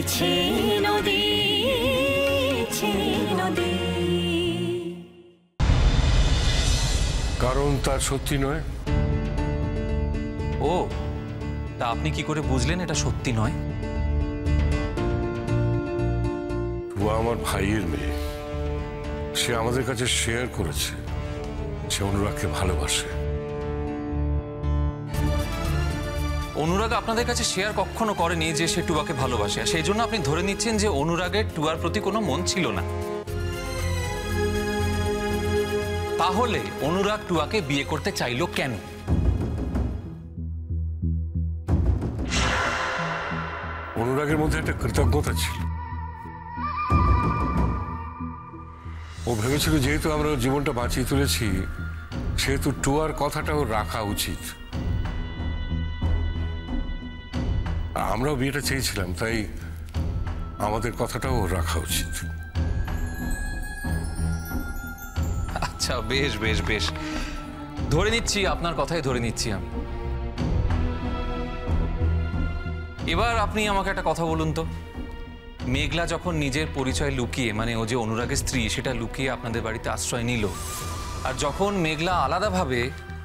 বইছে নদী, নদী। কারণ তা সত্যি নয়। ও, তা আপনি কি করে বুঝলেন এটা সত্যি নয়? টুয়া আমার ভাইয়ের মেয়ে, সে আমাদের কাছে শেয়ার করেছে সে অনুরাগকে ভালোবাসে। অনুরাগ আপনাদের কাছে শেয়ার কখনো করেনি যে সে টুয়াকে ভালোবাসে, সেই জন্য আপনি ধরে নিচ্ছেন যে অনুরাগের টুয়ার প্রতি কোনো মন ছিল না। তাহলে অনুরাগ টুয়াকে বিয়ে করতে চাইলো কেন? অনুরাগের মধ্যে একটা কৃতজ্ঞতা ছিল। ও ভেবেছিল যেহেতু আমরা ওর জীবনটা বাঁচিয়ে তুলেছি, সেহেতু টুয়ার কথাটাও রাখা উচিত। আমরাও বিয়েটা চেয়েছিলাম, তাই আমাদের কথাটাও রাখা উচিত। আচ্ছা, বেশ বেশ বেশ, ধরে নিচ্ছি, আপনার কথাই ধরে নিচ্ছি আমি। এবার আপনি আমাকে একটা কথা বলুন তো, মেঘলা যখন নিজের পরিচয় লুকিয়ে, মানে ও যে অনুরাগের স্ত্রী সেটা লুকিয়ে আপনাদের বাড়িতে আশ্রয় নিল, আর যখন মেঘলা আলাদাভাবে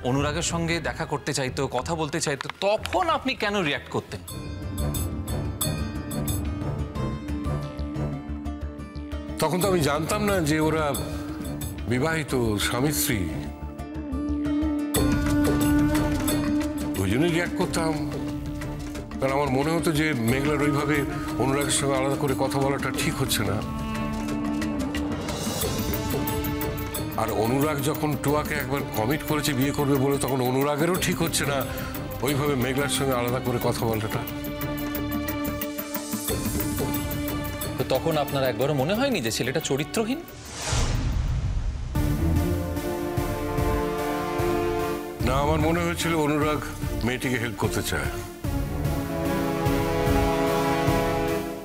অনুরাগের সঙ্গে দেখা করতে চাইতো, কথা বলতে চাইতো, তখন আপনি কেন রিয়াক্ট করতেন? তখন তো আমি জানতাম না যে ওরা বিবাহিত স্বামী স্ত্রী, ওই জন্যই রিয়াক্ট করতাম। কারণ আমার মনে হতো যে মেঘলার ওইভাবে অনুরাগের সঙ্গে আলাদা করে কথা বলাটা ঠিক হচ্ছে না। আর অনুরাগ যখন টুয়াকে একবার কমিট করেছে বিয়ে করবে বলে, তখন অনুরাগেরও ঠিক হচ্ছে না ওইভাবে মেঘলার সঙ্গে আলাদা করে কথা বলাটা। তো তখন আপনার একবারও মনে হয়নি যে ছেলেটা চরিত্রহীন? না, আমার মনে হয়েছিল অনুরাগ মেয়েটিকে হেল্প করতে চায়।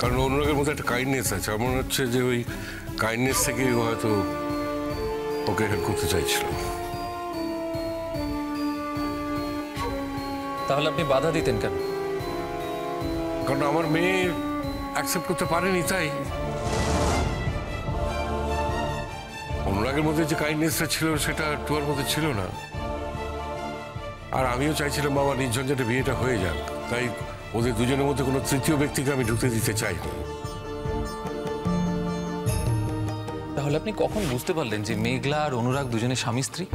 কারণ অনুরাগের মধ্যে একটা কাইন্ডনেস আছে। আমার মনে হচ্ছে যে ওই কাইন্ডনেস থেকে হয়তো ওকে হেল্প করতে চাইছিল। তাহলে আপনি বাধা দিতেন কেন? কারণ আমার মেয়ে অ্যাকসেপ্ট করতে পারেনি, তাই। অনুরাগের মধ্যে যে কাইন্ডনেসটা ছিল সেটা টুয়ার মধ্যে ছিল না। আর আমিও চাইছিলাম বাবা নির্ঝঞ্ঝাটে বিয়েটা হয়ে যাক, তাই ওদের দুজনের মধ্যে কোনো তৃতীয় ব্যক্তিকে আমি ঢুকতে দিতে চাইনি। তাহলে আপনি কখন বুঝতে পারলেন যে মেঘলা আর অনুরাগ দুজনে স্বামী স্ত্রী?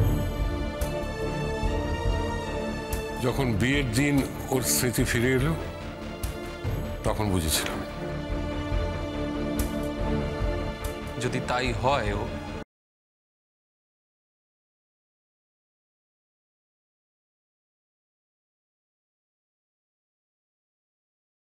যখন বিয়ের দিন ওর স্মৃতি ফিরে এলো, তখন বুঝেছিলাম। যদি তাই হয়, ও